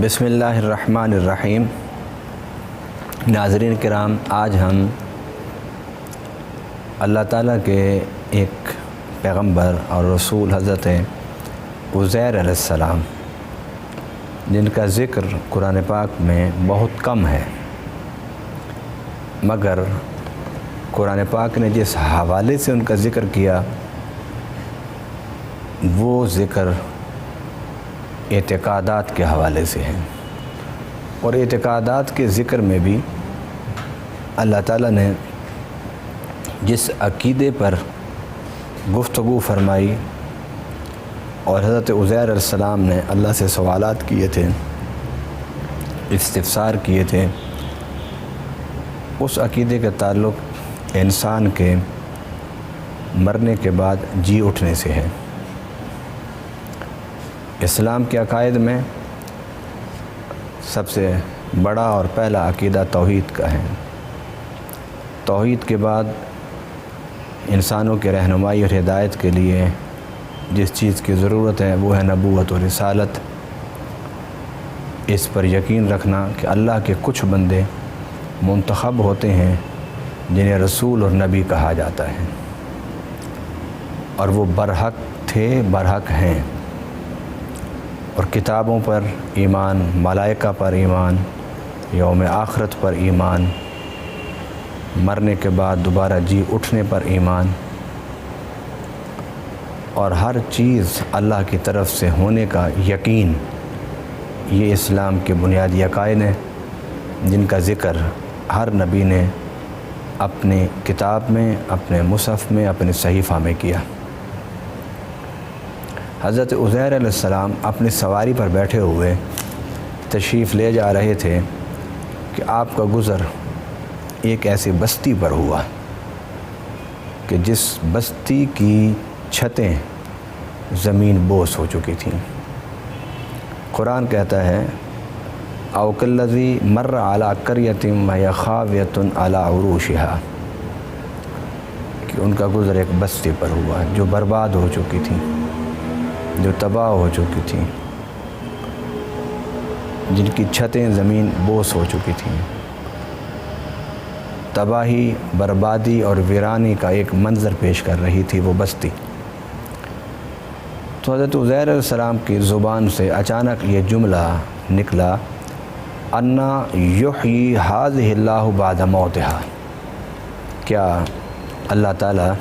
بسم اللہ الرحمن الرحیم۔ ناظرین کرام، آج ہم اللہ تعالیٰ کے ایک پیغمبر اور رسول حضرت عزیر علیہ السلام، جن کا ذکر قرآن پاک میں بہت کم ہے، مگر قرآن پاک نے جس حوالے سے ان کا ذکر کیا وہ ذکر اعتقادات کے حوالے سے ہیں، اور اعتقادات کے ذکر میں بھی اللہ تعالیٰ نے جس عقیدے پر گفتگو فرمائی اور حضرت عزیر علیہ السلام نے اللہ سے سوالات کیے تھے، استفسار کیے تھے، اس عقیدے کا تعلق انسان کے مرنے کے بعد جی اٹھنے سے ہے۔ اسلام کے عقائد میں سب سے بڑا اور پہلا عقیدہ توحید کا ہے۔ توحید کے بعد انسانوں کے رہنمائی اور ہدایت کے لیے جس چیز کی ضرورت ہے وہ ہے نبوت اور رسالت۔ اس پر یقین رکھنا کہ اللہ کے کچھ بندے منتخب ہوتے ہیں جنہیں رسول اور نبی کہا جاتا ہے، اور وہ برحق تھے، برحق ہیں، اور کتابوں پر ایمان، ملائکہ پر ایمان، یوم آخرت پر ایمان، مرنے کے بعد دوبارہ جی اٹھنے پر ایمان، اور ہر چیز اللہ کی طرف سے ہونے کا یقین، یہ اسلام کے بنیادی عقائد ہیں جن کا ذکر ہر نبی نے اپنی کتاب میں، اپنے مصحف میں، اپنے صحیفہ میں کیا۔ حضرت عزیر علیہ السلام اپنی سواری پر بیٹھے ہوئے تشریف لے جا رہے تھے کہ آپ کا گزر ایک ایسی بستی پر ہوا کہ جس بستی کی چھتیں زمین بوس ہو چکی تھیں۔ قرآن کہتا ہے او کالذی مر علی قریۃ وہی خاویۃ علی عروشہا، کہ ان کا گزر ایک بستی پر ہوا جو برباد ہو چکی تھی، جو تباہ ہو چکی تھیں، جن کی چھتیں زمین بوس ہو چکی تھیں۔ تباہی، بربادی اور ویرانی کا ایک منظر پیش کر رہی تھی وہ بستی۔ تو حضرت عزیر علیہ السلام کی زبان سے اچانک یہ جملہ نکلا، انا یحیی ھذہ اللہ بعد موتہا، کیا اللہ تعالیٰ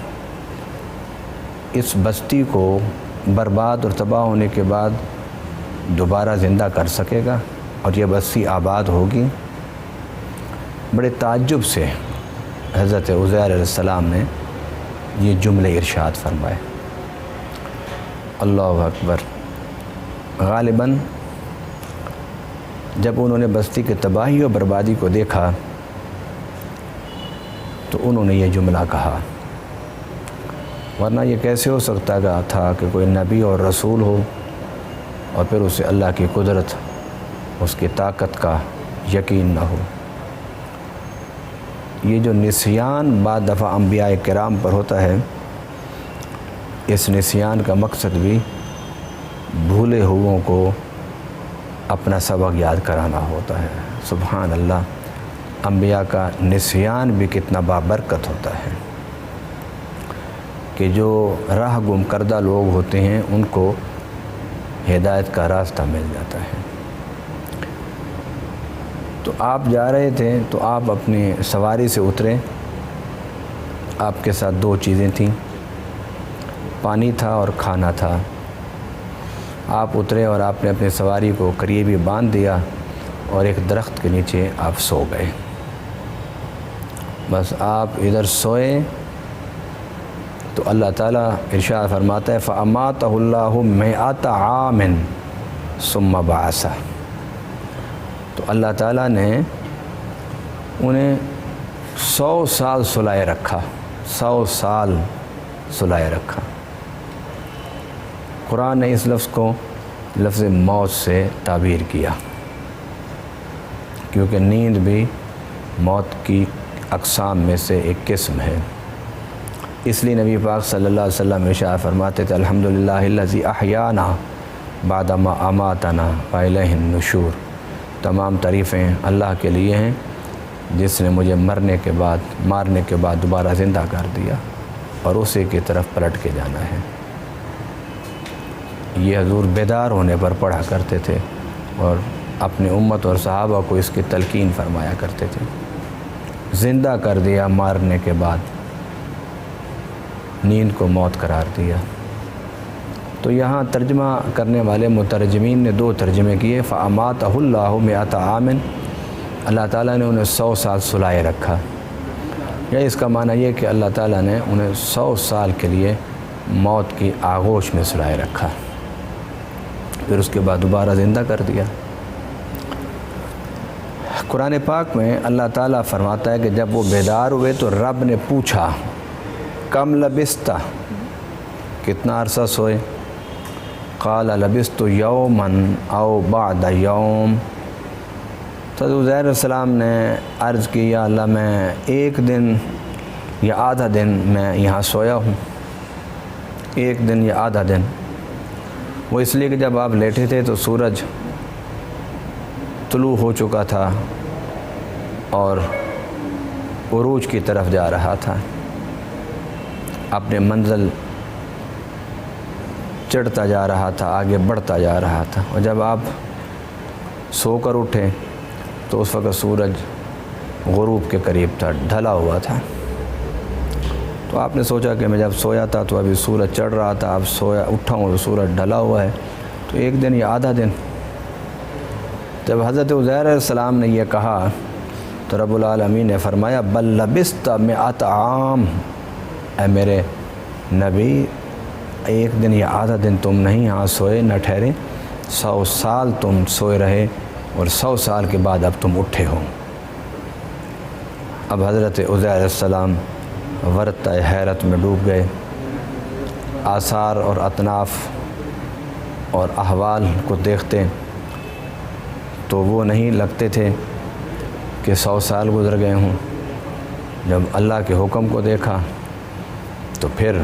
اس بستی کو برباد اور تباہ ہونے کے بعد دوبارہ زندہ کر سکے گا اور یہ بستی آباد ہوگی؟ بڑے تعجب سے حضرت عزیر علیہ السلام نے یہ جملے ارشاد فرمائے۔ اللہ اکبر۔ غالباً جب انہوں نے بستی کی تباہی اور بربادی کو دیکھا تو انہوں نے یہ جملہ کہا، ورنہ یہ کیسے ہو سکتا تھا کہ کوئی نبی اور رسول ہو اور پھر اسے اللہ کی قدرت، اس کی طاقت کا یقین نہ ہو۔ یہ جو نسیان بعض دفعہ انبیاء کرام پر ہوتا ہے، اس نسیان کا مقصد بھی بھولے ہوئوں کو اپنا سبق یاد کرانا ہوتا ہے۔ سبحان اللہ، انبیاء کا نسیان بھی کتنا بابرکت ہوتا ہے کہ جو راہ گم کردہ لوگ ہوتے ہیں ان کو ہدایت کا راستہ مل جاتا ہے۔ تو آپ جا رہے تھے تو آپ اپنی سواری سے اترے، آپ کے ساتھ دو چیزیں تھیں، پانی تھا اور کھانا تھا۔ آپ اترے اور آپ نے اپنی سواری کو قریبی باندھ دیا اور ایک درخت کے نیچے آپ سو گئے۔ بس آپ ادھر سوئے تو اللہ تعالیٰ ارشاد فرماتا ہے فَأَمَاتَهُ اللَّهُ مِئَةَ عَامٍ ثُمَّ بَعَثَهُ، تو اللہ تعالیٰ نے انہیں 100 سال سلائے رکھا، 100 سال سلائے رکھا۔ قرآن نے اس لفظ کو لفظ موت سے تعبیر کیا، کیونکہ نیند بھی موت کی اقسام میں سے ایک قسم ہے۔ اس لیے نبی پاک صلی اللہ علیہ وسلم ارشاد فرماتے تھے الحمدللہ الذی احیانا بعد ما اماتنا والیہ النشور، تمام تعریفیں اللہ کے لیے ہیں جس نے مجھے مارنے کے بعد دوبارہ زندہ کر دیا اور اسی کی طرف پلٹ کے جانا ہے۔ یہ حضور بیدار ہونے پر پڑھا کرتے تھے اور اپنی امت اور صحابہ کو اس کی تلقین فرمایا کرتے تھے۔ زندہ کر دیا مارنے کے بعد، نیند کو موت قرار دیا۔ تو یہاں ترجمہ کرنے والے مترجمین نے 2 ترجمے کیے، فَأَمَاتَهُ اللَّهُ مِئَةَ عَامٍ، اللہ تعالیٰ نے انہیں 100 سال سلائے رکھا، یا اس کا معنی یہ کہ اللہ تعالیٰ نے انہیں 100 سال کے لیے موت کی آغوش میں سلائے رکھا، پھر اس کے بعد دوبارہ زندہ کر دیا۔ قرآن پاک میں اللہ تعالیٰ فرماتا ہے کہ جب وہ بیدار ہوئے تو رب نے پوچھا کم لبست، کتنا عرصہ سوئے؟ قال لبست یوما او بعد یوم، تو حضرت عزیر علیہ السلام نے عرض کی یا اللہ میں 1 دن یا آدھا دن میں یہاں سویا ہوں، 1 دن یا آدھا دن۔ وہ اس لیے کہ جب آپ لیٹے تھے تو سورج طلوع ہو چکا تھا اور عروج کی طرف جا رہا تھا، اپنے منزل چڑھتا جا رہا تھا، آگے بڑھتا جا رہا تھا، اور جب آپ سو کر اٹھے تو اس وقت سورج غروب کے قریب تھا، ڈھلا ہوا تھا۔ تو آپ نے سوچا کہ میں جب سویا تھا تو ابھی سورج چڑھ رہا تھا، اب اٹھا ہوں تو سورج ڈھلا ہوا ہے، تو 1 دن یا آدھا دن۔ جب حضرت عزیر علیہ السلام نے یہ کہا تو رب العالمین نے فرمایا بل لبست 100 عام، اے میرے نبی 1 دن یا آدھا دن تم نہیں یہاں سوئے، نہ ٹھہرے، 100 سال تم سوئے رہے اور 100 سال کے بعد اب تم اٹھے ہو۔ اب حضرت عزیر علیہ السلام ورطہ حیرت میں ڈوب گئے، آثار اور اطناف اور احوال کو دیکھتے تو وہ نہیں لگتے تھے کہ 100 سال گزر گئے ہوں۔ جب اللہ کے حکم کو دیکھا تو پھر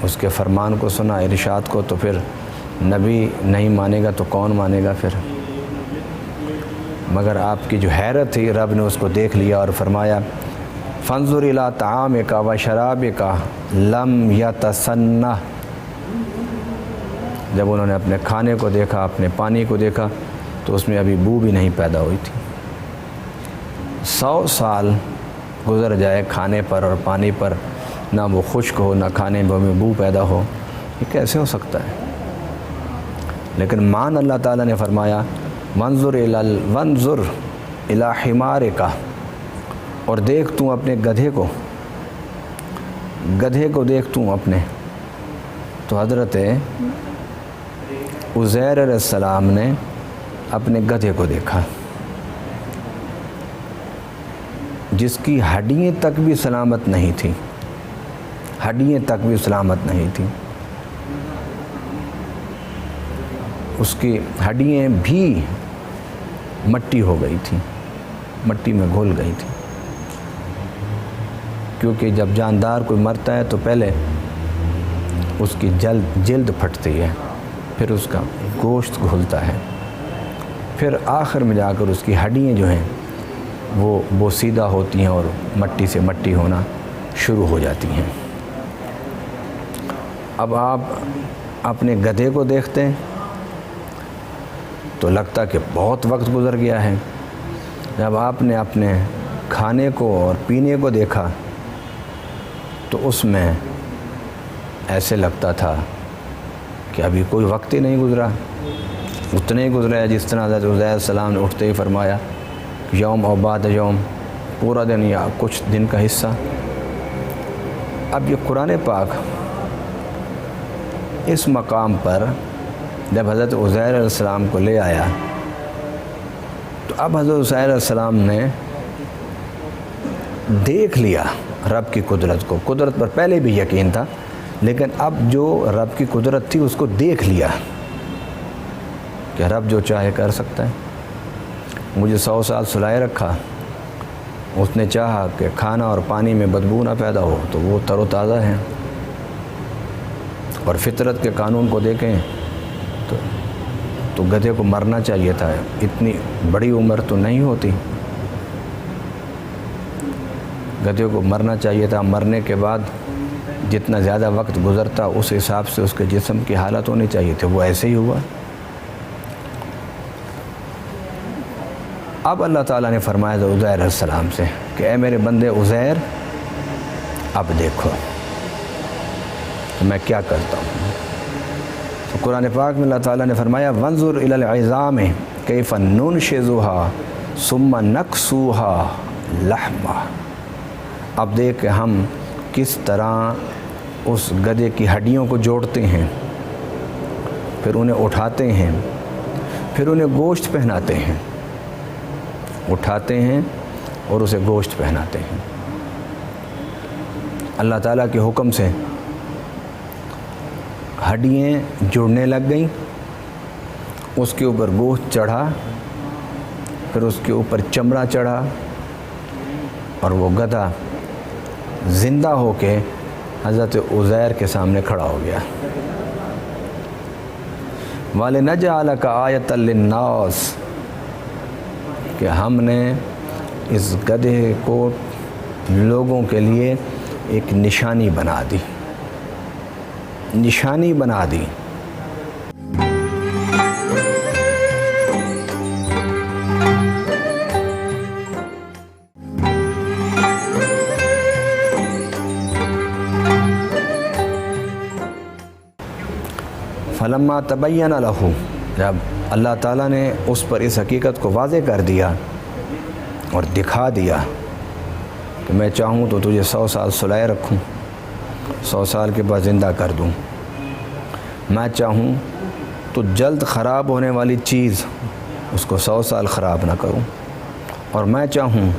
اس کے فرمان کو سنا، ارشاد کو، تو پھر نبی نہیں مانے گا تو کون مانے گا پھر؟ مگر آپ کی جو حیرت تھی رب نے اس کو دیکھ لیا اور فرمایا فانظر الی طعامک و شرابک لم یتسنہ، جب انہوں نے اپنے کھانے کو دیکھا، اپنے پانی کو دیکھا تو اس میں ابھی بو بھی نہیں پیدا ہوئی تھی۔ 100 سال گزر جائے کھانے پر اور پانی پر، نہ وہ خشک ہو، نہ کھانے میں بو پیدا ہو، یہ کیسے ہو سکتا ہے؟ لیکن مان اللہ تعالیٰ نے فرمایا وانظر الی حمارک، اور دیکھ تو اپنے گدھے کو دیکھ تو اپنے۔ تو حضرت عزیر علیہ السلام نے اپنے گدھے کو دیکھا جس کی ہڈیاں تک بھی سلامت نہیں تھیں، ہڈیاں تک بھی سلامت نہیں تھیں، اس کی ہڈیاں بھی مٹی ہو گئی تھیں، مٹی میں گھل گئی تھیں، کیونکہ جب جاندار کوئی مرتا ہے تو پہلے اس کی جلد پھٹتی ہے، پھر اس کا گوشت گھلتا ہے، پھر آخر میں جا کر اس کی ہڈیاں جو ہیں وہ بوسیدہ ہوتی ہیں اور مٹی سے مٹی ہونا شروع ہو جاتی ہیں۔ اب آپ اپنے گدھے کو دیکھتے ہیں تو لگتا کہ بہت وقت گزر گیا ہے، جب آپ نے اپنے کھانے کو اور پینے کو دیکھا تو اس میں ایسے لگتا تھا کہ ابھی کوئی وقت ہی نہیں گزرا، اتنے ہی گزرا ہے جس طرح حضرت عزیر علیہ السلام نے اٹھتے ہی فرمایا یوم او بعد یوم، پورا دن یا کچھ دن کا حصہ۔ اب یہ قرآن پاک اس مقام پر جب حضرت عزیر علیہ السلام کو لے آیا تو اب حضرت عزیر علیہ السلام نے دیکھ لیا رب کی قدرت کو، قدرت پر پہلے بھی یقین تھا لیکن اب جو رب کی قدرت تھی اس کو دیکھ لیا کہ رب جو چاہے کر سکتا ہے۔ مجھے 100 سال سلائے رکھا، اس نے چاہا کہ کھانا اور پانی میں بدبو نہ پیدا ہو تو وہ تر و تازہ ہیں، اور فطرت کے قانون کو دیکھیں تو گدھے کو مرنا چاہیے تھا، اتنی بڑی عمر تو نہیں ہوتی، گدھے کو مرنا چاہیے تھا، مرنے کے بعد جتنا زیادہ وقت گزرتا اس حساب سے اس کے جسم کی حالت ہونی چاہیے تھی، وہ ایسے ہی ہوا۔ اب اللہ تعالیٰ نے فرمایا عزیر علیہ السلام سے کہ اے میرے بندے عزیر، اب دیکھو میں کیا کرتا ہوں۔ تو قرآن پاک میں اللہ تعالیٰ نے فرمایا وانظر الی العظام کیف ننشزها ثم نکسوها لحما، اب دیکھ کہ ہم کس طرح اس گدھے کی ہڈیوں کو جوڑتے ہیں، پھر انہیں اٹھاتے ہیں، پھر انہیں گوشت پہناتے ہیں، اٹھاتے ہیں اور اسے گوشت پہناتے ہیں۔ اللہ تعالیٰ کے حکم سے ہڈیاں جڑنے لگ گئیں، اس کے اوپر گوشت چڑھا، پھر اس کے اوپر چمڑا چڑھا، اور وہ گدھا زندہ ہو کے حضرت عزیر کے سامنے کھڑا ہو گیا۔ وَلِنَجْعَلَكَ آیَةً لِلنَّاسِ، کہ ہم نے اس گدھے کو لوگوں کے لیے ایک نشانی بنا دی، نشانی بنا دی۔ فلما تبین لہ، جب اللہ تعالیٰ نے اس پر اس حقیقت کو واضح کر دیا اور دکھا دیا کہ میں چاہوں تو تجھے 100 سال سلائے رکھوں، 100 سال کے بعد زندہ کر دوں، میں چاہوں تو جلد خراب ہونے والی چیز اس کو 100 سال خراب نہ کروں، اور میں چاہوں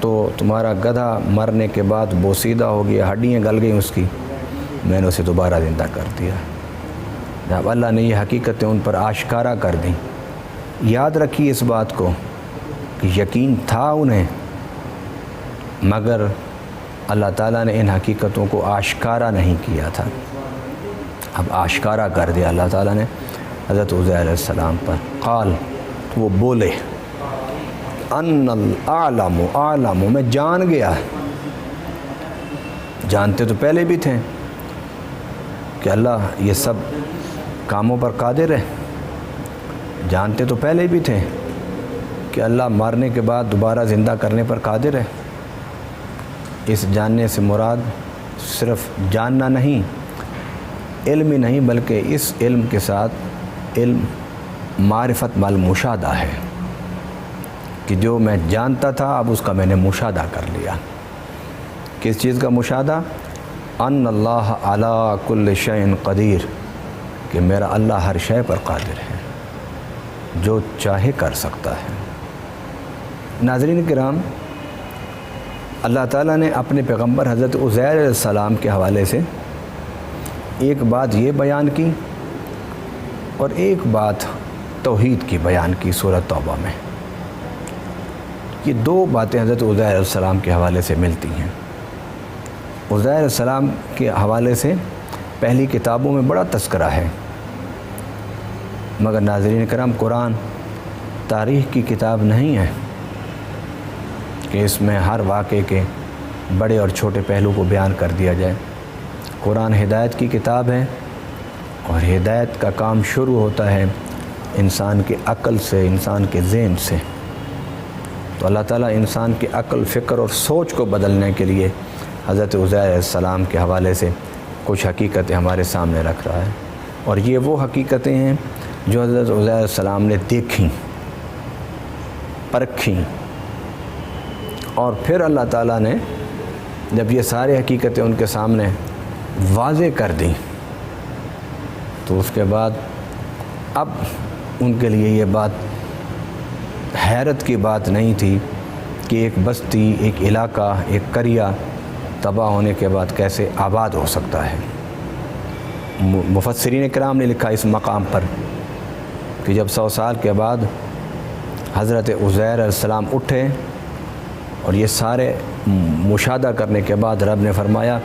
تو تمہارا گدھا مرنے کے بعد بوسیدہ ہو گیا، ہڈیاں گل گئیں اس کی، میں نے اسے دوبارہ زندہ کر دیا۔ جب اللہ نے یہ حقیقتیں ان پر آشکارا کر دیں، یاد رکھی اس بات کو کہ یقین تھا انہیں، مگر اللہ تعالیٰ نے ان حقیقتوں کو آشکارا نہیں کیا تھا، اب آشکارا کر دیا اللہ تعالیٰ نے حضرت عزیر علیہ السلام پر۔ قال، وہ بولے ان الاعلم اعلم، میں جان گیا، جانتے تو پہلے بھی تھے کہ اللہ یہ سب کاموں پر قادر ہے، جانتے تو پہلے بھی تھے کہ اللہ مارنے کے بعد دوبارہ زندہ کرنے پر قادر ہے۔ اس جاننے سے مراد صرف جاننا نہیں، علم ہی نہیں، بلکہ اس علم کے ساتھ علم معرفت بالمشاہدہ ہے، کہ جو میں جانتا تھا اب اس کا میں نے مشاہدہ کر لیا۔ کس چیز کا مشاہدہ؟ ان اللہ علی کل شیء قدیر، کہ میرا اللہ ہر شے پر قادر ہے، جو چاہے کر سکتا ہے۔ ناظرین کرام، اللہ تعالیٰ نے اپنے پیغمبر حضرت عزیر علیہ السلام کے حوالے سے ایک بات یہ بیان کی اور ایک بات توحید کی بیان کی سورۃ توبہ میں۔ یہ دو باتیں حضرت عزیر علیہ السلام کے حوالے سے ملتی ہیں۔ عزیر علیہ السلام کے حوالے سے پہلی کتابوں میں بڑا تذکرہ ہے، مگر ناظرین کرام قرآن تاریخ کی کتاب نہیں ہے کہ اس میں ہر واقعے کے بڑے اور چھوٹے پہلو کو بیان کر دیا جائے۔ قرآن ہدایت کی کتاب ہے، اور ہدایت کا کام شروع ہوتا ہے انسان کے عقل سے، انسان کے ذہن سے۔ تو اللہ تعالیٰ انسان کی عقل، فکر اور سوچ کو بدلنے کے لیے حضرت عزیر علیہ السلام کے حوالے سے کچھ حقیقتیں ہمارے سامنے رکھ رہا ہے، اور یہ وہ حقیقتیں ہیں جو حضرت عزیر علیہ السلام نے دیکھیں، پرکھیں، اور پھر اللہ تعالیٰ نے جب یہ ساری حقیقتیں ان کے سامنے واضح کر دیں تو اس کے بعد اب ان کے لیے یہ بات حیرت کی بات نہیں تھی کہ ایک بستی، ایک علاقہ، ایک قریہ تباہ ہونے کے بعد کیسے آباد ہو سکتا ہے۔ مفسرین کرام نے لکھا اس مقام پر کہ جب 100 سال کے بعد حضرت عزیر علیہ السلام اٹھے اور یہ سارے مشاہدہ کرنے کے بعد رب نے فرمایا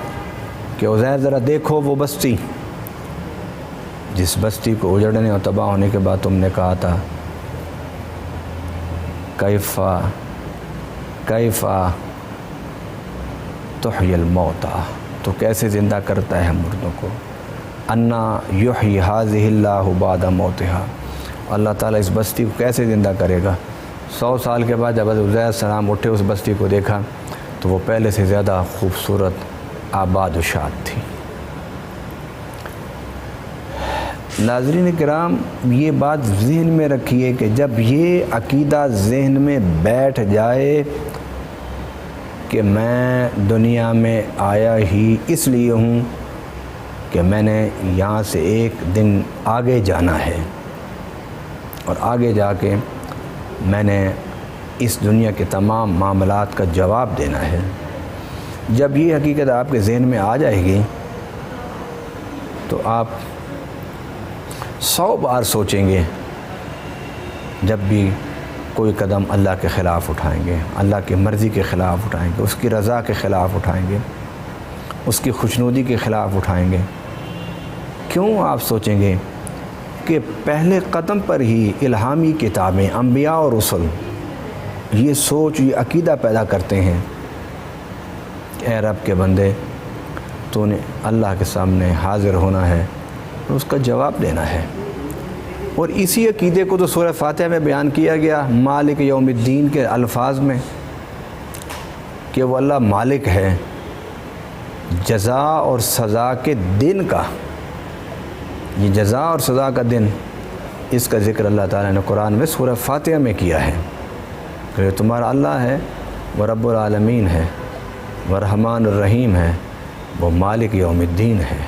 کہ عزیر ذرا دیکھو وہ بستی جس بستی کو اجڑنے اور تباہ ہونے کے بعد تم نے کہا تھا کیفا تحیی الموتى، تو کیسے زندہ کرتا ہے مردوں کو، انا یحیی ھذہ اللہ بعد موتها، اللہ تعالیٰ اس بستی کو کیسے زندہ کرے گا۔ 100 سال کے بعد جب حضرت عزیر السلام اٹھے، اس بستی کو دیکھا تو وہ پہلے سے زیادہ خوبصورت آباد و شاد تھی۔ ناظرین کرام، یہ بات ذہن میں رکھیے کہ جب یہ عقیدہ ذہن میں بیٹھ جائے کہ میں دنیا میں آیا ہی اس لیے ہوں کہ میں نے یہاں سے ایک دن آگے جانا ہے اور آگے جا کے میں نے اس دنیا کے تمام معاملات کا جواب دینا ہے، جب یہ حقیقت آپ کے ذہن میں آ جائے گی تو آپ 100 بار سوچیں گے جب بھی کوئی قدم اللہ کے خلاف اٹھائیں گے، اللہ کی مرضی کے خلاف اٹھائیں گے، اس کی رضا کے خلاف اٹھائیں گے، اس کی خوشنودی کے خلاف اٹھائیں گے۔ کیوں آپ سوچیں گے کہ پہلے قدم پر ہی الہامی کتابیں، انبیاء اور رسل یہ سوچ، یہ عقیدہ پیدا کرتے ہیں کہ اے رب کے بندے، تو نے اللہ کے سامنے حاضر ہونا ہے اور اس کا جواب دینا ہے۔ اور اسی عقیدے کو تو سورہ فاتحہ میں بیان کیا گیا مالک یوم الدین کے الفاظ میں، کہ وہ اللہ مالک ہے جزا اور سزا کے دن کا۔ یہ جزا اور سزا کا دن، اس کا ذکر اللہ تعالیٰ نے قرآن میں سورہ فاتحہ میں کیا ہے کہ تمہارا اللہ ہے، وہ رب العالمین ہے، وہ رحمان الرحیم ہے، وہ مالک یوم الدین ہے،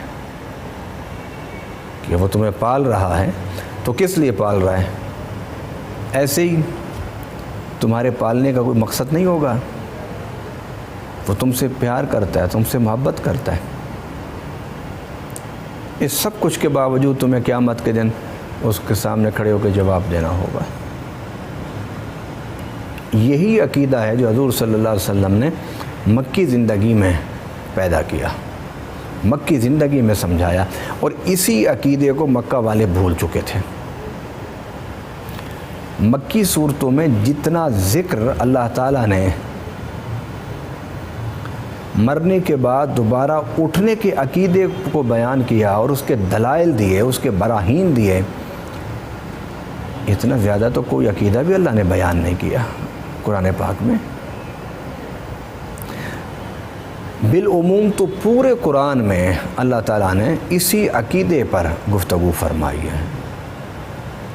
کہ وہ تمہیں پال رہا ہے۔ تو کس لیے پال رہا ہے؟ ایسے ہی تمہارے پالنے کا کوئی مقصد نہیں ہوگا؟ وہ تم سے پیار کرتا ہے، تم سے محبت کرتا ہے۔ اس سب کچھ کے باوجود تمہیں قیامت کے دن اس کے سامنے کھڑے ہو کے جواب دینا ہوگا۔ یہی عقیدہ ہے جو حضور صلی اللہ علیہ وسلم نے مکی زندگی میں پیدا کیا، مکی زندگی میں سمجھایا، اور اسی عقیدے کو مکہ والے بھول چکے تھے۔ مکی صورتوں میں جتنا ذکر اللہ تعالیٰ نے مرنے کے بعد دوبارہ اٹھنے کے عقیدے کو بیان کیا اور اس کے دلائل دیے، اس کے براہین دیے، اتنا زیادہ تو کوئی عقیدہ بھی اللہ نے بیان نہیں کیا قرآن پاک میں۔ بالعموم تو پورے قرآن میں اللہ تعالیٰ نے اسی عقیدے پر گفتگو فرمائی ہے،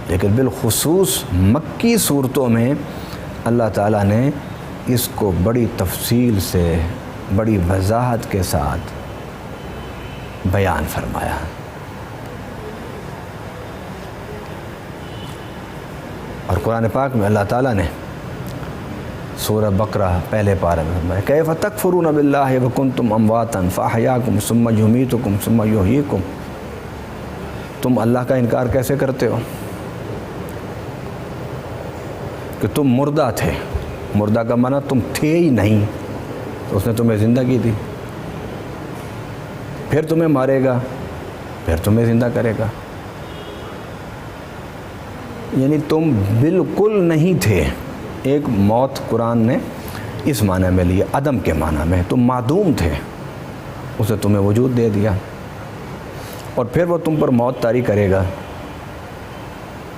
لیکن بالخصوص مکی صورتوں میں اللہ تعالیٰ نے اس کو بڑی تفصیل سے، بڑی وضاحت کے ساتھ بیان فرمایا۔ اور قرآن پاک میں اللہ تعالیٰ نے سورہ بقرہ پہلے پارے میں فرمایا کیف تکفرون باللہ وکنتم امواتا فاحیاکم ثم یمیتکم ثم یحییکم، تم اللہ کا انکار کیسے کرتے ہو کہ تم مردہ تھے، مردہ کا معنی تم تھے ہی نہیں، تو اس نے تمہیں زندگی دی، پھر تمہیں مارے گا، پھر تمہیں زندہ کرے گا، یعنی تم بالکل نہیں تھے۔ ایک موت قرآن نے اس معنی میں لیا، عدم کے معنی میں، تم معدوم تھے، اسے تمہیں وجود دے دیا، اور پھر وہ تم پر موت طاری کرے گا۔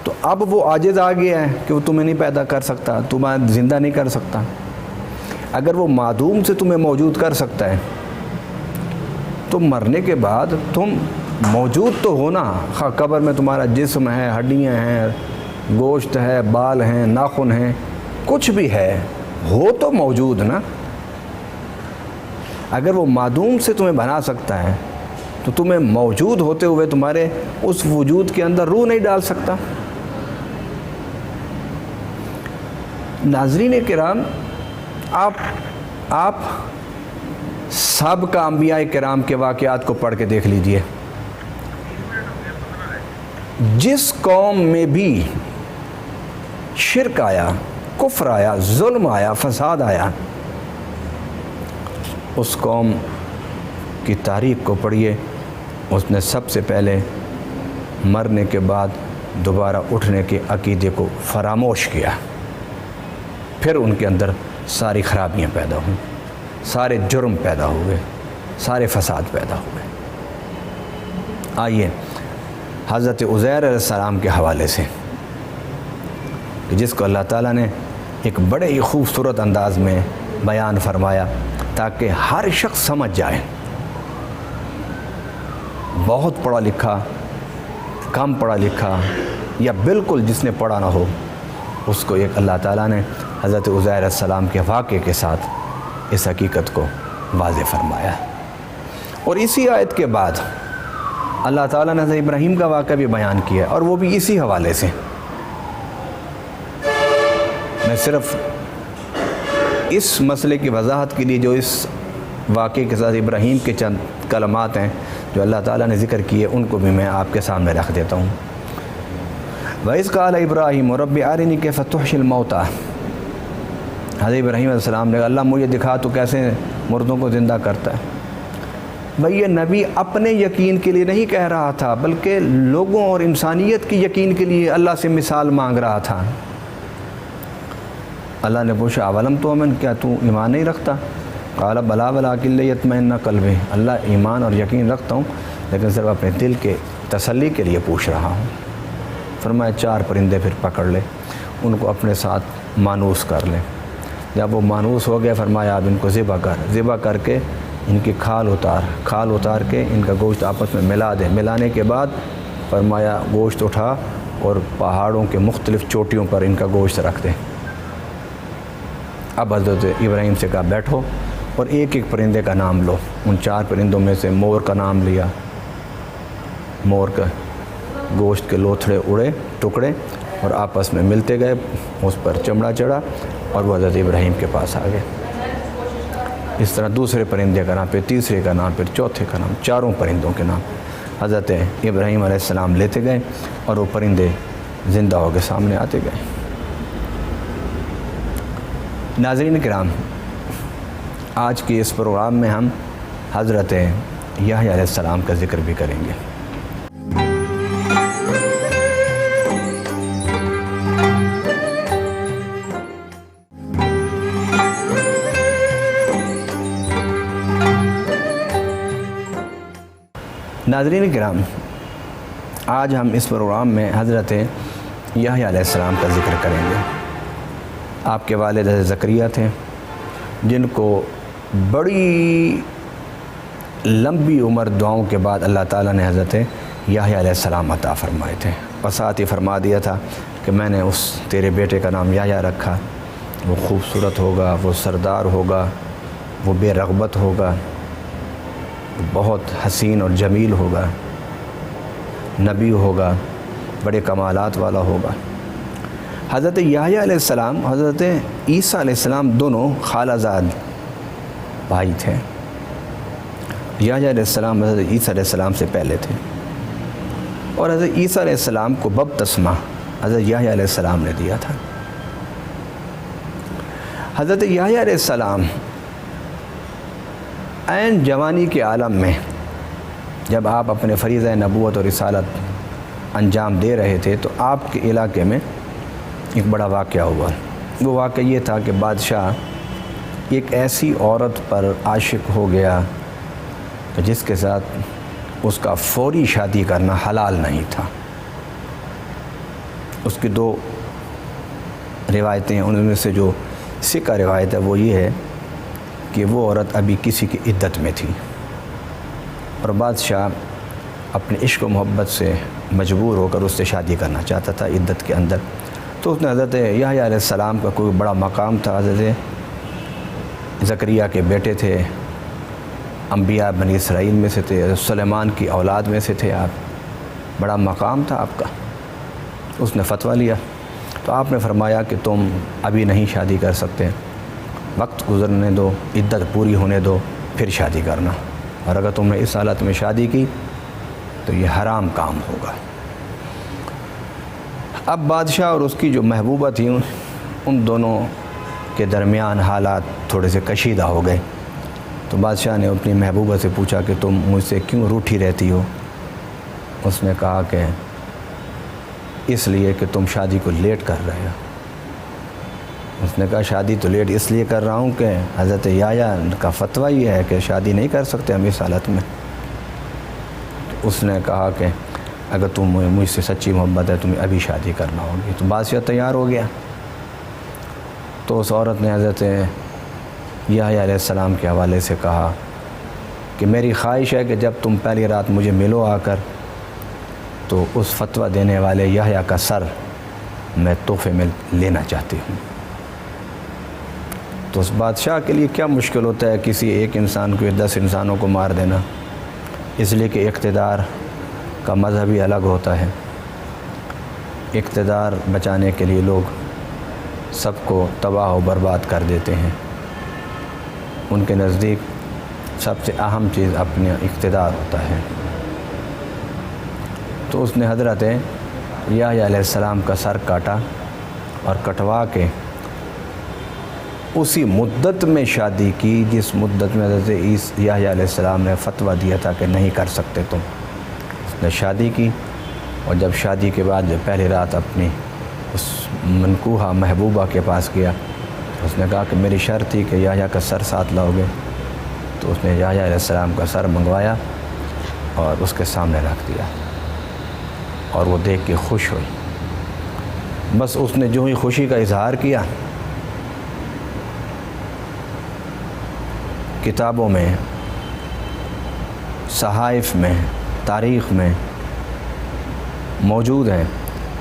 تو اب وہ عاجز آ گیا ہے کہ وہ تمہیں نہیں پیدا کر سکتا، تمہیں زندہ نہیں کر سکتا۔ اگر وہ معدوم سے تمہیں موجود کر سکتا ہے تو مرنے کے بعد تم موجود تو ہونا، خواہ قبر میں تمہارا جسم ہے، ہڈیاں ہیں، گوشت ہے، بال ہیں، ناخن ہیں، کچھ بھی ہے، ہو تو موجود نا۔ اگر وہ معدوم سے تمہیں بنا سکتا ہے تو تمہیں موجود ہوتے ہوئے تمہارے اس وجود کے اندر روح نہیں ڈال سکتا۔ ناظرین کرام، آپ سابقہ انبیاء کرام کے واقعات کو پڑھ کے دیکھ لیجئے۔ جس قوم میں بھی شرک آیا، کفر آیا، ظلم آیا، فساد آیا، اس قوم کی تاریخ کو پڑھیے، اس نے سب سے پہلے مرنے کے بعد دوبارہ اٹھنے کے عقیدے کو فراموش کیا، پھر ان کے اندر ساری خرابیاں پیدا ہوئیں، سارے جرم پیدا ہوئے، سارے فساد پیدا ہوئے۔ آئیے حضرت عزیر علیہ السلام کے حوالے سے، کہ جس کو اللہ تعالیٰ نے ایک بڑے ہی خوبصورت انداز میں بیان فرمایا تاکہ ہر شخص سمجھ جائے، بہت پڑھا لکھا، کم پڑھا لکھا یا بالکل جس نے پڑھا نہ ہو، اس کو ایک اللہ تعالیٰ نے حضرت عزیر علیہ السلام کے واقعے کے ساتھ اس حقیقت کو واضح فرمایا۔ اور اسی آیت کے بعد اللہ تعالیٰ نے حضرت ابراہیم کا واقعہ بھی بیان کیا، اور وہ بھی اسی حوالے سے۔ میں صرف اس مسئلے کی وضاحت کے لیے جو اس واقعے کے ساتھ ابراہیم کے چند کلمات ہیں جو اللہ تعالیٰ نے ذکر کیے، ان کو بھی میں آپ کے سامنے رکھ دیتا ہوں۔ وَإِذْ قَالَ إِبْرَاهِيمُ رَبِّ أَرِنِي كَيْفَ تُحْيِي الْمَوْتَى، حضرت ابراہیم علیہ السلام نے کہا اللہ مجھے دکھا تو کیسے مردوں کو زندہ کرتا ہے۔ بھئی یہ نبی اپنے یقین کے لیے نہیں کہہ رہا تھا، بلکہ لوگوں اور انسانیت کی یقین کے لیے اللہ سے مثال مانگ رہا تھا۔ اللہ نے پوچھا اولم تؤمن، کیا تو ایمان نہیں رکھتا؟ قال بلا ولکن لیطمئن قلبی، اللہ ایمان اور یقین رکھتا ہوں لیکن صرف اپنے دل کے تسلی کے لیے پوچھ رہا ہوں۔ فرمایا 4 پرندے پھر پکڑ لے، ان کو اپنے ساتھ مانوس کر لے۔ جب وہ مانوس ہو گئے فرمایا اب ان کو ذبح کر کے ان کی کھال اتار کے ان کا گوشت آپس میں ملا دے۔ ملانے کے بعد فرمایا گوشت اٹھا اور پہاڑوں کے مختلف چوٹیوں پر ان کا گوشت رکھ دے۔ اب حضرت ابراہیم سے کہا بیٹھو اور ایک ایک پرندے کا نام لو۔ ان 4 پرندوں میں سے مور کا نام لیا، مور کا گوشت کے لوتھڑے اڑے ٹکڑے اور آپس میں ملتے گئے، اس پر چمڑا چڑھا اور وہ حضرت ابراہیم کے پاس آ گئے۔ اس طرح دوسرے پرندے کا نام، پھر تیسرے کا نام، پھر چوتھے کا نام، 4 پرندوں کے نام حضرت ابراہیم علیہ السلام لیتے گئے اور وہ پرندے زندہ ہو کے سامنے آتے گئے۔ ناظرین کرام، آج کے اس پروگرام میں ہم حضرت یحییٰ علیہ السلام کا ذکر بھی کریں گے۔ ناظرین کرام، آج ہم اس پروگرام میں حضرت یحییٰ علیہ السلام کا ذکر کریں گے۔ آپ کے والد حضرت زکریہ تھے، جن کو بڑی لمبی عمر دعاؤں کے بعد اللہ تعالیٰ نے حضرت یحییٰ علیہ السلام عطا فرمائے تھے، اور ساتھ ہی فرما دیا تھا کہ میں نے اس تیرے بیٹے کا نام یحییٰ رکھا، وہ خوبصورت ہوگا، وہ سردار ہوگا، وہ بے رغبت ہوگا، بہت حسین اور جمیل ہوگا، نبی ہوگا، بڑے کمالات والا ہوگا۔ حضرت یحییٰ علیہ السلام حضرت عیسیٰ علیہ السلام دونوں خالہ زاد بھائی تھے۔ یحییٰ علیہ السلام حضرت عیسیٰ علیہ السلام سے پہلے تھے، اور حضرت عیسیٰ علیہ السلام کو بپتسمہ حضرت یحییٰ علیہ السلام نے دیا تھا۔ حضرت یحییٰ علیہ السلام عین جوانی کے عالم میں جب آپ اپنے فریضہ نبوت اور رسالت انجام دے رہے تھے تو آپ کے علاقے میں ایک بڑا واقعہ ہوا۔ وہ واقعہ یہ تھا کہ بادشاہ ایک ایسی عورت پر عاشق ہو گیا جس کے ساتھ اس کا فوری شادی کرنا حلال نہیں تھا۔ اس کی 2 روایتیں، ان میں سے جو سکہ روایت ہے وہ یہ ہے کہ وہ عورت ابھی کسی کی عدت میں تھی، اور بادشاہ اپنے عشق و محبت سے مجبور ہو کر اس سے شادی کرنا چاہتا تھا عدت کے اندر۔ تو اس نے حضرت یحییٰ علیہ السلام کا کوئی بڑا مقام تھا، حضرت زکریہ کے بیٹے تھے، انبیاء بنی اسرائیل میں سے تھے، سلیمان کی اولاد میں سے تھے آپ، بڑا مقام تھا آپ کا۔ اس نے فتویٰ لیا تو آپ نے فرمایا کہ تم ابھی نہیں شادی کر سکتے، وقت گزرنے دو، عدت پوری ہونے دو، پھر شادی کرنا، اور اگر تم نے اس حالت میں شادی کی تو یہ حرام کام ہوگا۔ اب بادشاہ اور اس کی جو محبوبہ تھی ان دونوں کے درمیان حالات تھوڑے سے کشیدہ ہو گئے۔ تو بادشاہ نے اپنی محبوبہ سے پوچھا کہ تم مجھ سے کیوں روٹھی رہتی ہو؟ اس نے کہا کہ اس لیے کہ تم شادی کو لیٹ کر رہے ہو۔ اس نے کہا شادی تو لیٹ اس لیے کر رہا ہوں کہ حضرت یحییٰ کا فتویٰ یہ ہے کہ شادی نہیں کر سکتے ہم اس حالت میں۔ اس نے کہا کہ اگر تم مجھ سے سچی محبت ہے تمہیں ابھی شادی کرنا ہوگی۔ تو بادشاہ تیار ہو گیا۔ تو اس عورت نے حضرت یحییٰ علیہ السلام کے حوالے سے کہا کہ میری خواہش ہے کہ جب تم پہلی رات مجھے ملو آ کر تو اس فتویٰ دینے والے یحییٰ کا سر میں تحفے میں لینا چاہتی ہوں۔ تو اس بادشاہ کے لیے کیا مشکل ہوتا ہے کسی ایک انسان کو 10 انسانوں کو مار دینا، اس لیے کہ اقتدار کا مذہب ہی الگ ہوتا ہے۔ اقتدار بچانے کے لیے لوگ سب کو تباہ و برباد کر دیتے ہیں۔ ان کے نزدیک سب سے اہم چیز اپنا اقتدار ہوتا ہے۔ تو اس نے حضرت یحییٰ علیہ السلام کا سر کاٹا اور کٹوا کے اسی مدت میں شادی کی جس مدت میں حضرت یحییٰ علیہ السلام نے فتویٰ دیا تھا کہ نہیں کر سکتے تم۔ اس نے شادی کی، اور جب شادی کے بعد جب پہلی رات اپنی اس منکوحہ محبوبہ کے پاس گیا، اس نے کہا کہ میری شرط تھی کہ یحییٰ کا سر ساتھ لاؤ گے۔ تو اس نے یحییٰ علیہ السلام کا سر منگوایا اور اس کے سامنے رکھ دیا، اور وہ دیکھ کے خوش ہوئی۔ بس اس نے جو ہی خوشی کا اظہار کیا، کتابوں میں، صحائف میں، تاریخ میں موجود ہیں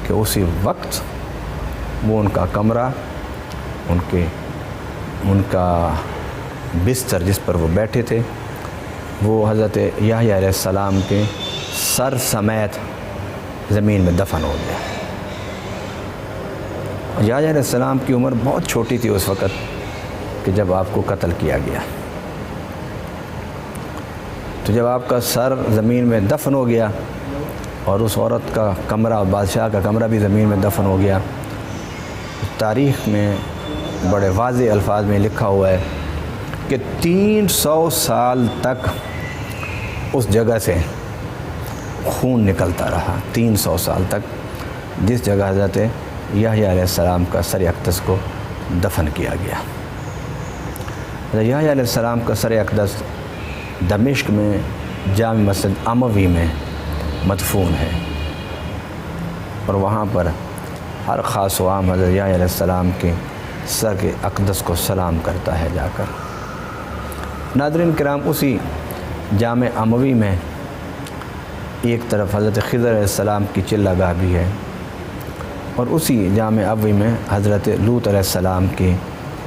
کہ اسی وقت وہ ان کا کمرہ، ان کا بستر جس پر وہ بیٹھے تھے، وہ حضرت یحییٰ علیہ السلام کے سر سمیت زمین میں دفن ہو گیا۔ یحییٰ علیہ السلام کی عمر بہت چھوٹی تھی اس وقت کہ جب آپ کو قتل کیا گیا۔ تو جب آپ کا سر زمین میں دفن ہو گیا اور اس عورت کا کمرہ، بادشاہ کا کمرہ بھی زمین میں دفن ہو گیا، تاریخ میں بڑے واضح الفاظ میں لکھا ہوا ہے کہ 300 سال تک اس جگہ سے خون نکلتا رہا۔ 300 سال تک جس جگہ حضرت یحییٰ علیہ السلام کا سر اقدس کو دفن کیا گیا۔ حضرت یحییٰ علیہ السلام کا سر اقدس دمشق میں جامع مسجد اموی میں مدفون ہے، اور وہاں پر ہر خاص و عام حضرت یحییٰ علیہ السلام کے سر کے اقدس کو سلام کرتا ہے جا کر۔ ناظرین کرام، اسی جامع اموی میں ایک طرف حضرت خضر علیہ السلام کی چلہ گاہ بھی ہے، اور اسی جامع اموی میں حضرت لوط علیہ السلام کی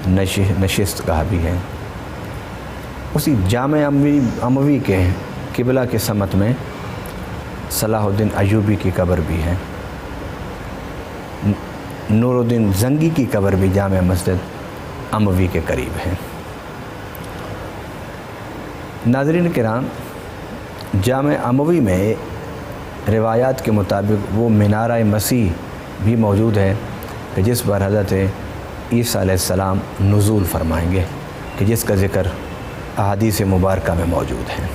نشست گاہ بھی ہے۔ اسی جامع اموی کے قبلہ کے سمت میں صلاح الدین ایوبی کی قبر بھی ہے۔ نور الدین زنگی کی قبر بھی جامع مسجد اموی کے قریب ہے۔ ناظرین کرام، جامع اموی میں روایات کے مطابق وہ مینارہ مسیح بھی موجود ہے کہ جس پر حضرت عیسیٰ علیہ السلام نزول فرمائیں گے، کہ جس کا ذکر احادیث مبارکہ میں موجود ہے۔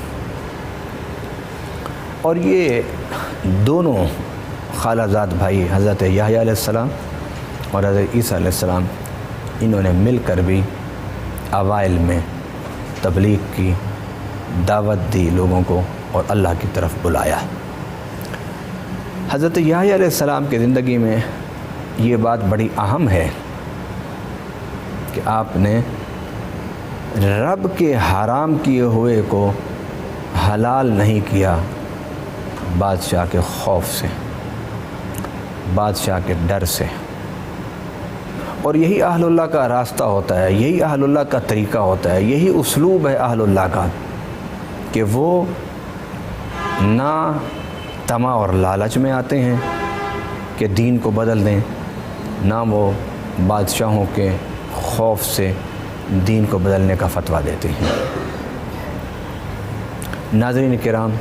اور یہ دونوں خالہ زاد بھائی حضرت یحییٰ علیہ السلام اور حضرت عیسیٰ علیہ السلام، انہوں نے مل کر بھی اوائل میں تبلیغ کی، دعوت دی لوگوں کو اور اللہ کی طرف بلایا۔ حضرت یحییٰ علیہ السلام کی زندگی میں یہ بات بڑی اہم ہے کہ آپ نے رب کے حرام کیے ہوئے کو حلال نہیں کیا، بادشاہ کے خوف سے، بادشاہ کے ڈر سے۔ اور یہی اہل اللہ کا راستہ ہوتا ہے، یہی اہل اللہ کا طریقہ ہوتا ہے، یہی اسلوب ہے اہل اللہ کا کہ وہ نہ طمع اور لالچ میں آتے ہیں کہ دین کو بدل دیں، نہ وہ بادشاہوں کے خوف سے دین کو بدلنے کا فتویٰ دیتے ہیں۔ ناظرین کرام،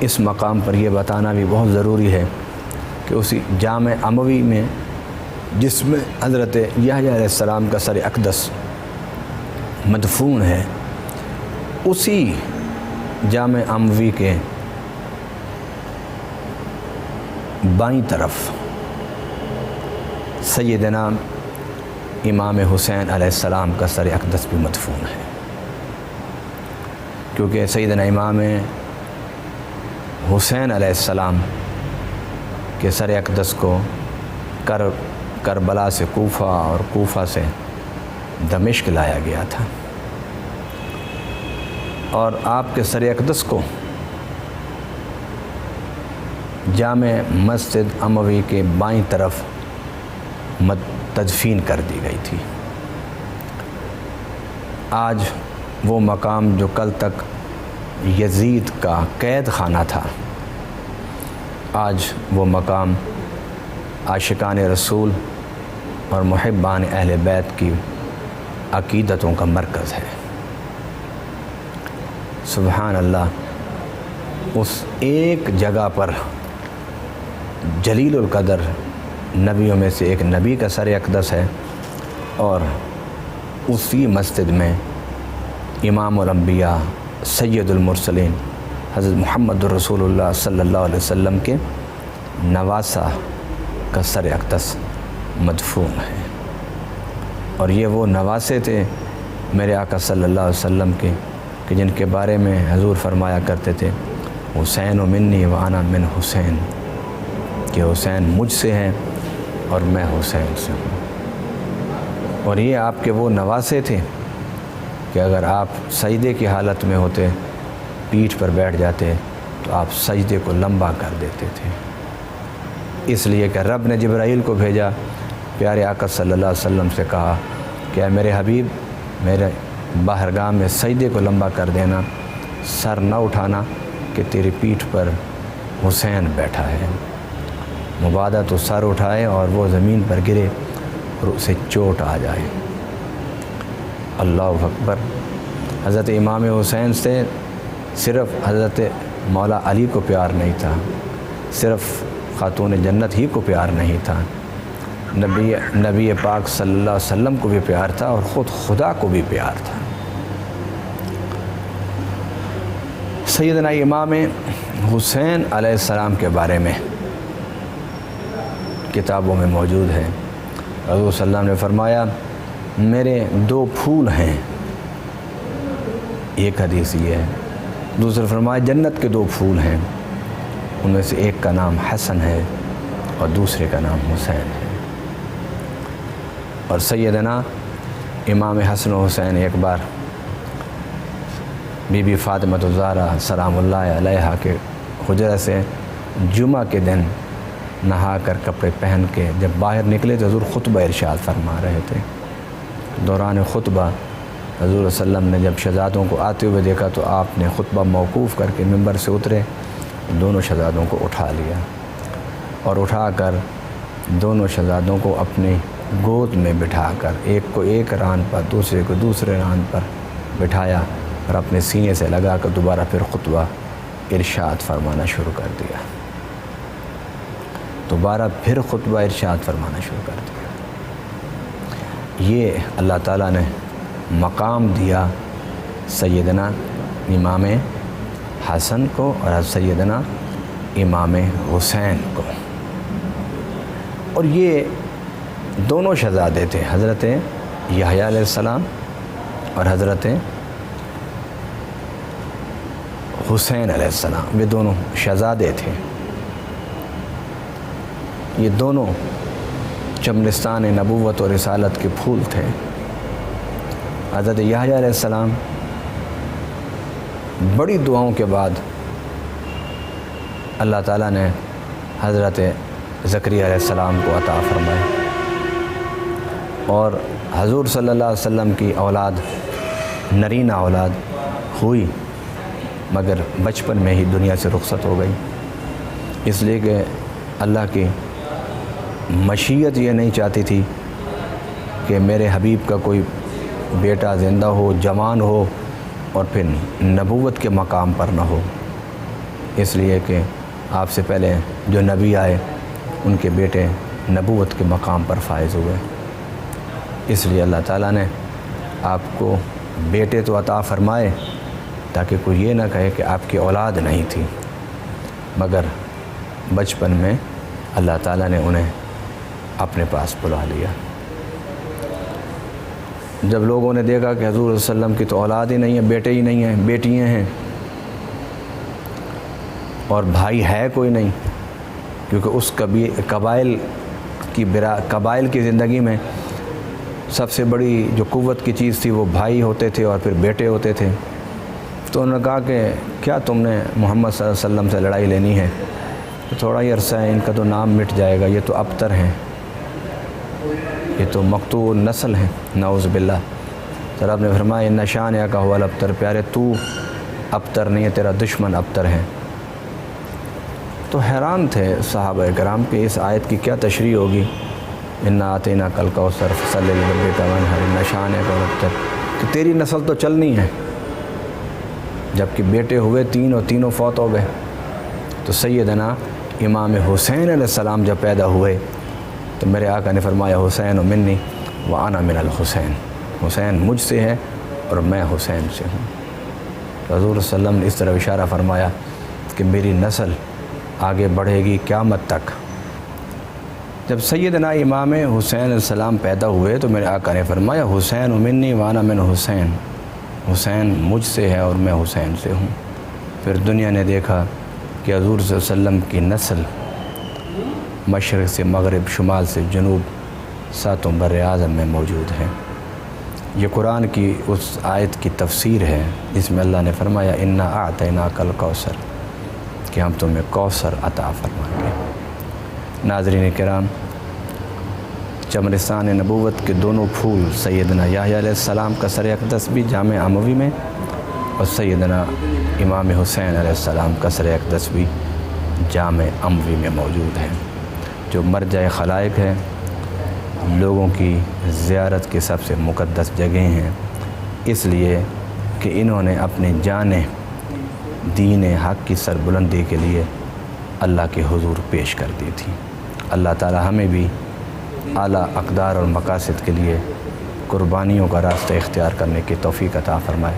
اس مقام پر یہ بتانا بھی بہت ضروری ہے کہ اسی جامع اموی میں جس میں حضرت یحییٰ علیہ السلام کا سر اقدس مدفون ہے، اسی جامع اموی کے بائیں طرف سیدنا امام حسین علیہ السلام کا سر اقدس بھی مدفون ہے، کیونکہ سیدنا امام حسین علیہ السلام کے سر اقدس کو کربلا سے کوفہ اور کوفہ سے دمشق لایا گیا تھا، اور آپ کے سر اقدس کو جامع مسجد اموی کے بائیں طرف تدفین کر دی گئی تھی۔ آج وہ مقام جو کل تک یزید کا قید خانہ تھا، آج وہ مقام عاشقان رسول اور محبان اہل بیت کی عقیدتوں کا مرکز ہے۔ سبحان اللہ، اس ایک جگہ پر جلیل القدر نبیوں میں سے ایک نبی کا سر اقدس ہے، اور اسی مسجد میں امام الانبیاء سید المرسلین حضرت محمد رسول اللہ صلی اللہ علیہ وسلم کے نواسہ کا سر اقدس مدفون ہے، اور یہ وہ نواسے تھے میرے آقا صلی اللہ علیہ وسلم کے کہ جن کے بارے میں حضور فرمایا کرتے تھے حسین و منی و انا من حسین، کہ حسین مجھ سے ہیں اور میں حسین سے ہوں۔ اور یہ آپ کے وہ نواسے تھے کہ اگر آپ سجدے کی حالت میں ہوتے، پیٹھ پر بیٹھ جاتے، تو آپ سجدے کو لمبا کر دیتے تھے، اس لیے کہ رب نے جبرائیل کو بھیجا، پیارے آقا صلی اللہ علیہ وسلم سے کہا کہ اے میرے حبیب، میرے باہرگاہ میں سجدے کو لمبا کر دینا، سر نہ اٹھانا کہ تیری پیٹھ پر حسین بیٹھا ہے۔ مبادہ تو سر اٹھائے اور وہ زمین پر گرے اور اسے چوٹ آ جائے۔ اللہ اکبر۔ حضرت امام حسین سے صرف حضرت مولا علی کو پیار نہیں تھا، صرف خاتون جنت ہی کو پیار نہیں تھا، نبی پاک صلی اللہ علیہ وسلم کو بھی پیار تھا، اور خود خدا کو بھی پیار تھا۔ سیدنا امام حسین علیہ السلام کے بارے میں کتابوں میں موجود ہے۔ حضور صلی اللہ علیہ وسلم نے فرمایا میرے دو پھول ہیں، ایک حدیث یہ ہے، دوسرا فرمایا جنت کے دو پھول ہیں، ان میں سے ایک کا نام حسن ہے اور دوسرے کا نام حسین ہے۔ اور سیدنا امام حسن و حسین ایک بار بی بی فاطمہ الزہرا سلام اللہ علیہا کے حجرہ سے جمعہ کے دن نہا کر کپڑے پہن کے جب باہر نکلے تو حضور خطبہ ارشاد فرما رہے تھے۔ دوران خطبہ حضور صلی اللہ علیہ وسلم نے جب شہزادوں کو آتے ہوئے دیکھا تو آپ نے خطبہ موقوف کر کے ممبر سے اترے، دونوں شہزادوں کو اٹھا لیا، اور اٹھا کر دونوں شہزادوں کو اپنی گود میں بٹھا کر ایک کو ایک ران پر دوسرے کو دوسرے ران پر بٹھایا، اور اپنے سینے سے لگا کر دوبارہ پھر خطبہ ارشاد فرمانا شروع کر دیا، دوبارہ پھر خطبہ ارشاد فرمانا شروع کر دیا۔ یہ اللہ تعالیٰ نے مقام دیا سیدنا امام حسن کو اور سیدنا امام حسین کو، اور یہ دونوں شہزادے تھے، حضرت یحییٰ علیہ السلام اور حضرت حسین علیہ السلام، یہ دونوں شہزادے تھے۔ یہ دونوں چمنستان نبوت اور رسالت کے پھول تھے۔ حضرت یحییٰ علیہ السلام بڑی دعاؤں کے بعد اللہ تعالیٰ نے حضرت زکریا علیہ السلام کو عطا فرمائے، اور حضور صلی اللہ علیہ وسلم کی اولاد نرینہ اولاد ہوئی، مگر بچپن میں ہی دنیا سے رخصت ہو گئی، اس لیے کہ اللہ کی مشیت یہ نہیں چاہتی تھی کہ میرے حبیب کا کوئی بیٹا زندہ ہو، جوان ہو، اور پھر نبوت کے مقام پر نہ ہو، اس لیے کہ آپ سے پہلے جو نبی آئے ان کے بیٹے نبوت کے مقام پر فائز ہوئے، اس لیے اللہ تعالیٰ نے آپ کو بیٹے تو عطا فرمائے تاکہ کوئی یہ نہ کہے کہ آپ کی اولاد نہیں تھی، مگر بچپن میں اللہ تعالیٰ نے انہیں اپنے پاس بلا لیا۔ جب لوگوں نے دیکھا کہ حضور صلی اللہ علیہ وسلم کی تو اولاد ہی نہیں ہے، بیٹے ہی نہیں ہیں، بیٹیاں ہیں اور بھائی ہے کوئی نہیں، کیونکہ اس قبائل کی زندگی میں سب سے بڑی جو قوت کی چیز تھی وہ بھائی ہوتے تھے اور پھر بیٹے ہوتے تھے۔ تو انہوں نے کہا کہ کیا تم نے محمد صلی اللہ علیہ وسلم سے لڑائی لینی ہے؟ تو تھوڑا ہی عرصہ ہے، ان کا تو نام مٹ جائے گا، یہ تو ابتر ہیں، یہ تو مقتول نسل ہیں، نعوذ باللہ۔ تو رب نے فرمایا ان شانئک ھو الابتر، پیارے تو ابتر نہیں ہے، تیرا دشمن ابتر ہے۔ تو حیران تھے صحابہ کرام کہ اس آیت کی کیا تشریح ہوگی، انا اعطیناک الکوثر فصلی لربک وانحر ان شانئک ھو الابتر، کہ تیری نسل تو چلنی ہے۔ جبکہ بیٹے ہوئے تین اور تینوں فوت ہو گئے۔ تو سیدنا امام حسین علیہ السلام جب پیدا ہوئے تو میرے آقا نے فرمایا حسین منی وانا من الحسین، حسین مجھ سے ہے اور میں حسین سے ہوں۔ حضور صلی اللہ علیہ وسلم نے اس طرح اشارہ فرمایا کہ میری نسل آگے بڑھے گی قیامت تک۔ جب سیدنا امام حسین علیہ السلام پیدا ہوئے تو میرے آقا نے فرمایا حسین منی وانا من حسین، حسین مجھ سے ہے اور میں حسین سے ہوں۔ پھر دنیا نے دیکھا کہ حضور صلی اللہ علیہ وسلم کی نسل مشرق سے مغرب، شمال سے جنوب، ساتوں بر اعظم میں موجود ہے۔ یہ قرآن کی اس آیت کی تفسیر ہے جس میں اللہ نے فرمایا انا اعطیناک الکوثر، کہ ہم تمہیں کوثر عطا فرمائیں گے۔ ناظرین کرام، چمرستان نبوت کے دونوں پھول سیدنا یحییٰ علیہ السلام کا سر اقدس بھی جامع اموی میں اور سیدنا امام حسین علیہ السلام کا سر اقدس بھی جامع اموی میں موجود ہے، جو مرجع خلائق ہے، لوگوں کی زیارت کی سب سے مقدس جگہیں ہیں، اس لیے کہ انہوں نے اپنی جانیں دین حق کی سربلندی کے لیے اللہ کے حضور پیش کر دی تھی۔ اللہ تعالی ہمیں بھی اعلیٰ اقدار اور مقاصد کے لیے قربانیوں کا راستہ اختیار کرنے کی توفیق عطا فرمائے۔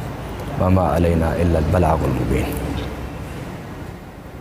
وما علینا الا البلاغ المبین۔